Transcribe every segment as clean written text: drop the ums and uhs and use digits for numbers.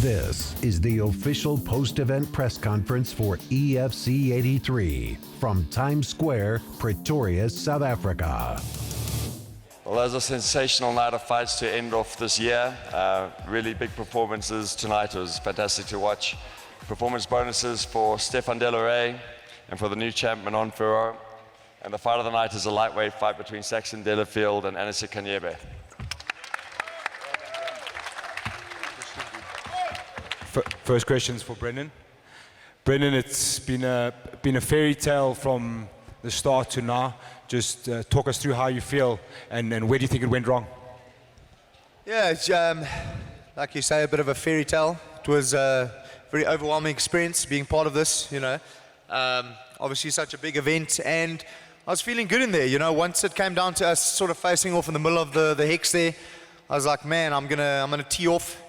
This is the official post-event press conference for EFC 83 from Times Square, Pretoria, South Africa. Well, that was a sensational night of fights to end off this year. Really big performances tonight. It was fantastic to watch. Performance bonuses for Stefan Delorey and for the new champ, Menlyn. And the fight of the night is a lightweight fight between Saxon and Anise Kanyebe. First questions for Brendan. Brendan, it's been a fairy tale from the start to now. Just talk us through how you feel and where do you think it went wrong? Yeah, it's, like you say, a bit of a fairy tale. It was a very overwhelming experience being part of this, you know. Obviously such a big event, and I was feeling good in there, you know. Once it came down to us sort of facing off in the middle of the hex there, I was like, man, I'm gonna tee off.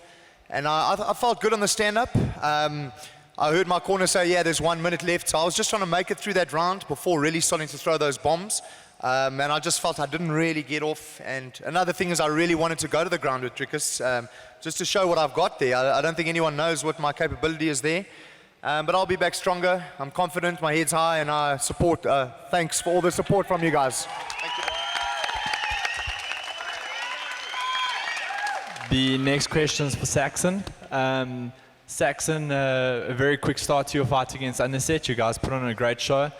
And I felt good on the stand-up. I heard my corner say, yeah, there's 1 minute left. So I was just trying to make it through that round before really starting to throw those bombs. And I just felt I didn't really get off. And another thing is I really wanted to go to the ground with Drickus, just to show what I've got there. I don't think anyone knows what my capability is there. But I'll be back stronger. I'm confident, my head's high, and I support. Thanks for all the support from you guys. Thank you. The next question is for Saxon. Saxon, a very quick start to your fight against Anise. You guys put on a great show.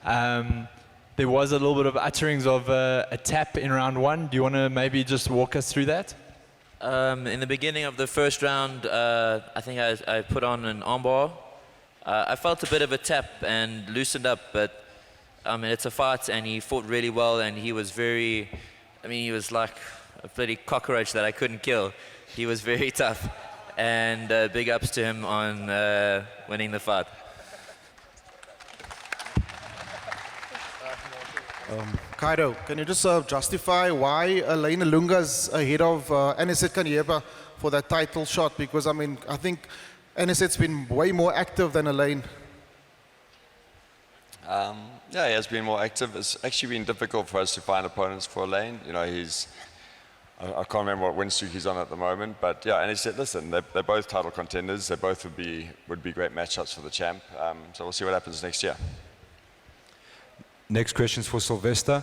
There was a little bit of utterings of a tap in round one. Do you want to maybe just walk us through that? In the beginning of the first round, I think I put on an armbar. I felt a bit of a tap and loosened up, but I mean, it's a fight and he fought really well, and he was very, I mean, he was like a bloody cockroach that I couldn't kill. He was very tough, and big ups to him on winning the fight. Kaido, can you just justify why Elaine Lunga's ahead of Anise Kanyebe for that title shot? Because I mean, I think Aniset's been way more active than Elaine. Yeah, he has been more active. It's actually been difficult for us to find opponents for Elaine. You know, I can't remember what win streak he's on at the moment, but yeah, and he said, listen, they're both title contenders. They both would be great matchups for the champ. So we'll see what happens next year. Next question's for Sylvester.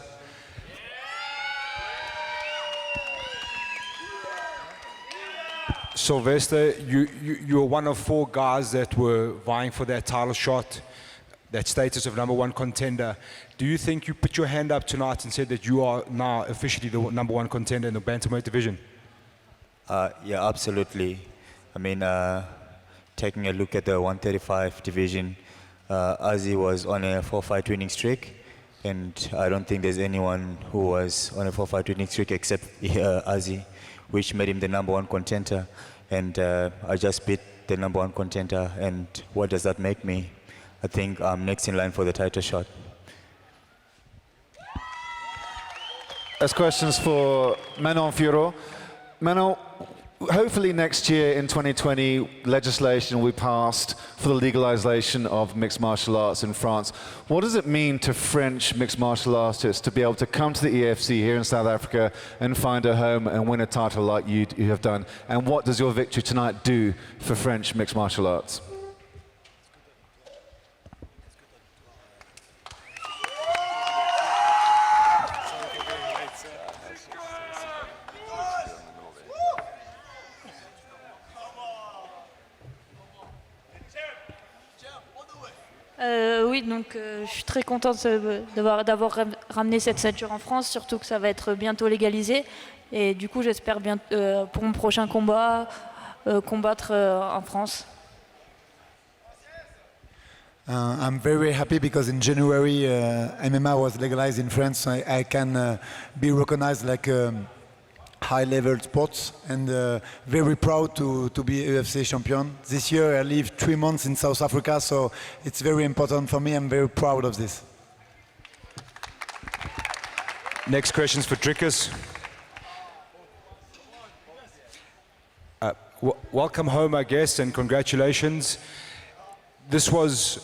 Sylvester, you were one of 4 guys that were vying for that title shot, that status of #1 contender. Do you think you put your hand up tonight and said that you are now officially the #1 contender in the bantamweight division? Yeah, absolutely. I mean, taking a look at the 135 division, Ozzy was on a 4-fight winning streak, and I don't think there's anyone who was on a 4-fight winning streak except Ozzy, which made him the #1 contender. And I just beat the #1 contender, and what does that make me? I think I'm next in line for the title shot. As questions for Menlyn. Menlyn, hopefully next year in 2020, legislation will be passed for the legalization of mixed martial arts in France. What does it mean to French mixed martial artists to be able to come to the EFC here in South Africa and find a home and win a title like you have done? And what does your victory tonight do for French mixed martial arts? Oui, donc je suis très contente d'avoir ramené cette ceinture en France, surtout que ça va être bientôt légalisé. Et du coup, j'espère bien pour mon prochain combat combattre en France. I'm very happy because in January MMA was legalized in France. I can be recognized like high-level sports, and very proud to be UFC champion. This year I lived 3 months in South Africa, so it's very important for me. I'm very proud of this. Next question's for Drickus. Welcome home, I guess, and congratulations. This was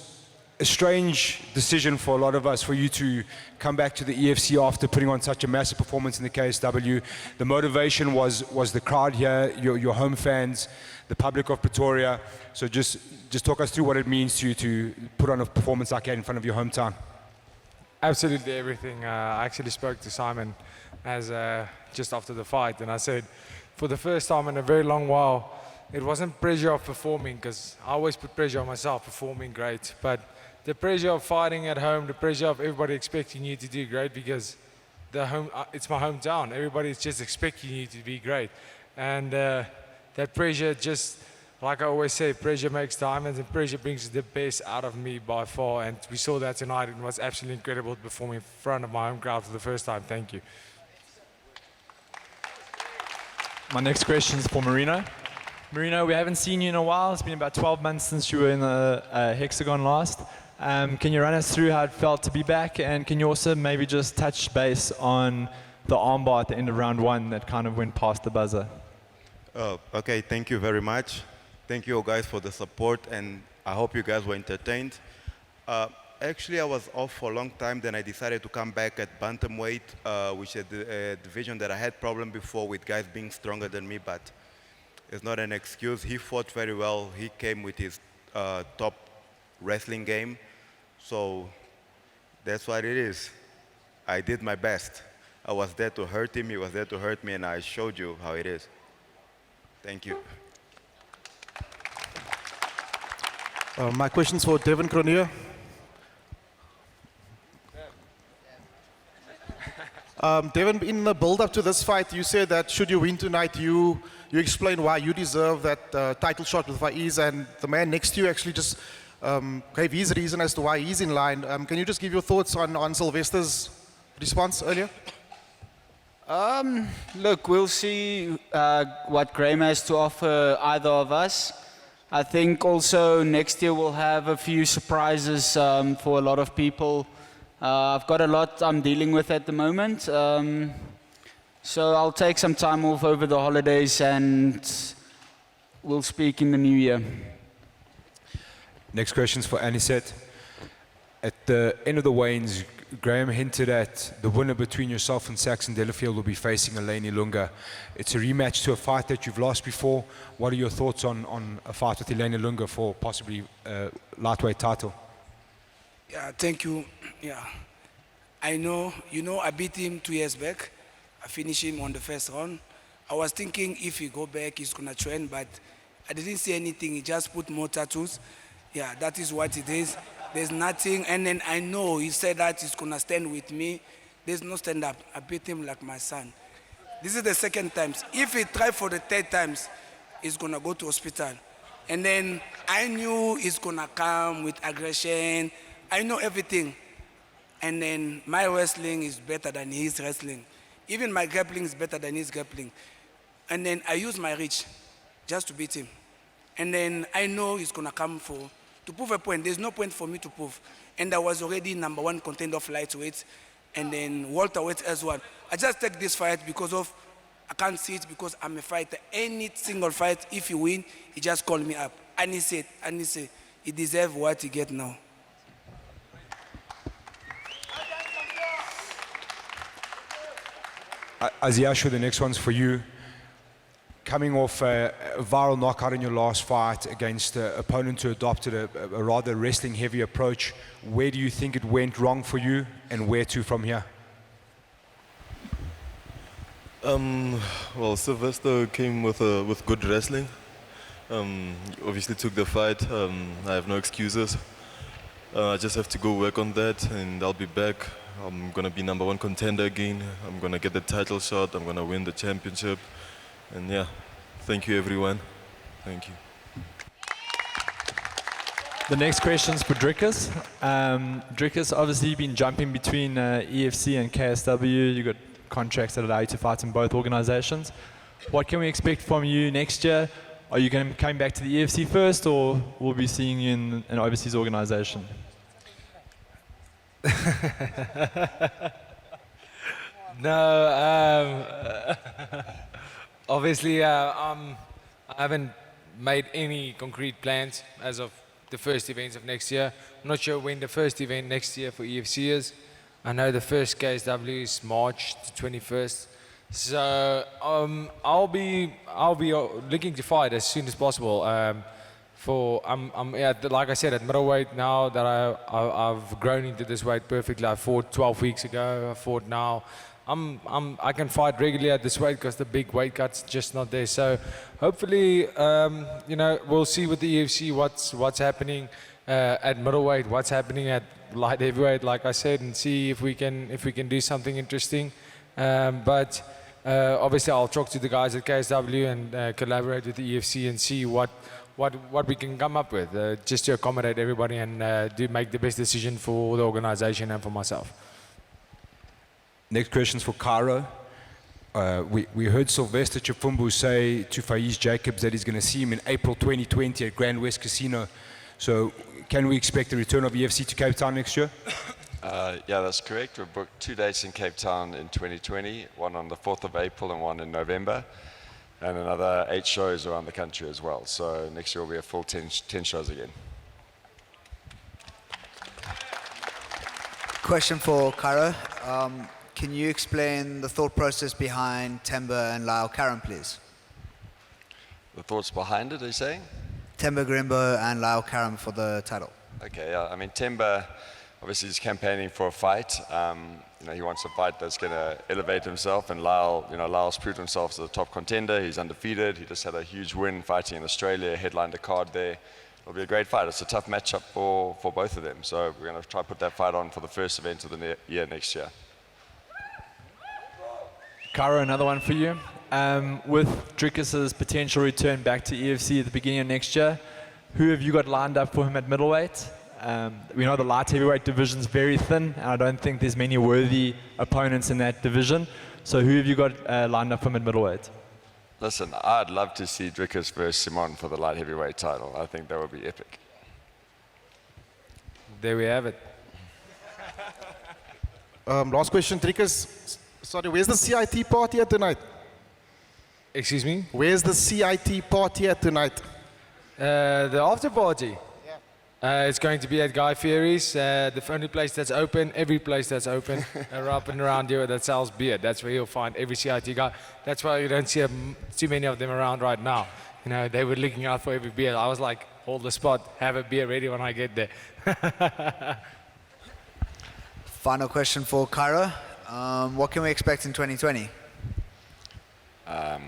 a strange decision for a lot of us for you to come back to the EFC after putting on such a massive performance in the KSW. The motivation was the crowd here, your home fans, the public of Pretoria. So just talk us through what it means to you to put on a performance like that in front of your hometown. Absolutely everything. I actually spoke to Simon just after the fight, and I said, for the first time in a very long while, it wasn't pressure of performing, because I always put pressure on myself, performing great, but the pressure of fighting at home, the pressure of everybody expecting you to do great, because it's my hometown. Everybody's just expecting you to be great, and that pressure just, like I always say, pressure makes diamonds, and pressure brings the best out of me by far, and we saw that tonight. It was absolutely incredible to perform in front of my home crowd for the first time. Thank you. My next question is for Marina. Marina, we haven't seen you in a while. It's been about 12 months since you were in the Hexagon last. Can you run us through how it felt to be back? And can you also maybe just touch base on the armbar at the end of round one that kind of went past the buzzer? Okay, thank you very much. Thank you all guys for the support, and I hope you guys were entertained. Actually, I was off for a long time, then I decided to come back at bantamweight, which is a division that I had problem before with guys being stronger than me, but it's not an excuse. He fought very well. He came with his top wrestling game, so that's what it is. I did my best. I was there to hurt him, he was there to hurt me, and I showed you how it is. Thank you. My question's for Devin Cronje. Devin, in the build-up to this fight, you said that should you win tonight, you explained why you deserve that title shot with Faiz, and the man next to you actually just gave his reason as to why he's in line. Can you just give your thoughts on Sylvester's response earlier? Look, we'll see what Graham has to offer either of us. I think also next year we'll have a few surprises for a lot of people. I've got a lot I'm dealing with at the moment, so I'll take some time off over the holidays and we'll speak in the new year. Next question's for Anisette. At the end of the weigh-ins, Graham hinted at the winner between yourself and Saxon Delafield will be facing Elaine Ilunga. It's a rematch to a fight that you've lost before. What are your thoughts on a fight with Elaine Ilunga for possibly a lightweight title? Yeah, thank you. Yeah, I know, I beat him 2 years back. I finished him on the first round. I was thinking if he go back, he's gonna train, but I didn't see anything. He just put more tattoos. Yeah, that is what it is. There's nothing, and then I know he said that he's gonna stand with me. There's no stand up. I beat him like my son. This is the second time. If he try for the third time, he's gonna go to hospital. And then I knew he's gonna come with aggression. I know everything. And then my wrestling is better than his wrestling. Even my grappling is better than his grappling. And then I use my reach just to beat him. And then I know he's gonna come to prove a point. There's no point for me to prove. And I was already #1 contender of lightweight, and then welterweight as well. I just take this fight because I can't see it because I'm a fighter. Any single fight, if you win, he just call me up. And he said, he deserves what he get now. Aziasho, the next one's for you. Coming off a viral knockout in your last fight against an opponent who adopted a rather wrestling-heavy approach, where do you think it went wrong for you, and where to from here? Well, Sylvester came with good wrestling. Obviously took the fight. I have no excuses. I just have to go work on that, and I'll be back. I'm gonna be #1 contender again. I'm gonna get the title shot. I'm gonna win the championship. And yeah, thank you everyone. Thank you. The next question's for Drickus. Drickus, obviously you've been jumping between EFC and KSW. You've got contracts that allow you to fight in both organizations. What can we expect from you next year? Are you going to come back to the EFC first, or we'll be seeing you in an overseas organization? No, obviously I haven't made any concrete plans as of the first events of next year. I'm not sure when the first event next year for EFC is. I know the first KSW is March the 21st. So I'll be looking to fight as soon as possible. I'm like I said, at middleweight now that I've grown into this weight perfectly. I fought 12 weeks ago. I fought now. I can fight regularly at this weight because the big weight cut's just not there. So hopefully, we'll see with the EFC what's happening at middleweight, what's happening at light heavyweight, like I said, and see if we can do something interesting. But obviously, I'll talk to the guys at KSW and collaborate with the EFC and see what we can come up with, just to accommodate everybody and do make the best decision for the organization and for myself. Next question's for Cairo. We heard Sylvester Chipfumbu say to Faiz Jacobs that he's going to see him in April 2020 at Grand West Casino. So can we expect a return of EFC to Cape Town next year? Yeah, that's correct. We've booked 2 dates in Cape Town in 2020, one on the 4th of April and one in November, and another 8 shows around the country as well. So next year will be a full 10 shows again. Question for Cairo. Can you explain the thought process behind Temba and Lyle Karam, please? The thoughts behind it, are you saying? Temba Grimbo and Lyle Karam for the title. Okay, yeah. I mean, Temba obviously is campaigning for a fight. He wants a fight that's going to elevate himself, and Lyle's proved himself as a top contender. He's undefeated. He just had a huge win fighting in Australia, headlined a card there. It'll be a great fight. It's a tough matchup for both of them. So we're going to try to put that fight on for the first event of the year next year. Cairo, another one for you. With Dricus's potential return back to EFC at the beginning of next year, who have you got lined up for him at middleweight? We know the light heavyweight division is very thin, and I don't think there's many worthy opponents in that division. So who have you got lined up for him at middleweight? Listen, I'd love to see Dricus versus Simon for the light heavyweight title. I think that would be epic. There we have it. Last question, Dricus. Sorry, where's the CIT party at tonight? Excuse me? Where's the CIT party at tonight? The after party? Yeah. It's going to be at Guy Fieri's, the only place that's open, every place that's open up and around here that sells beer. That's where you'll find every CIT guy. That's why you don't see too many of them around right now. They were looking out for every beer. I was like, hold the spot, have a beer ready when I get there. Final question for Cairo. What can we expect in 2020? I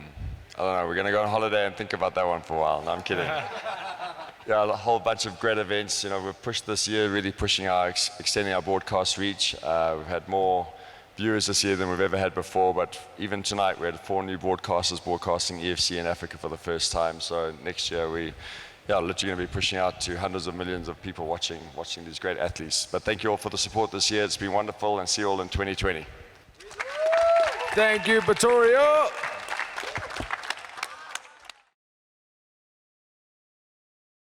don't know. We're going to go on holiday and think about that one for a while. No, I'm kidding. Yeah, a whole bunch of great events. We've pushed this year, really pushing extending our broadcast reach. We've had more viewers this year than we've ever had before. But even tonight, we had 4 new broadcasters broadcasting EFC in Africa for the first time. So next year, we're literally going to be pushing out to hundreds of millions of people watching these great athletes. But thank you all for the support this year. It's been wonderful, and see you all in 2020. Thank you, Pretoria.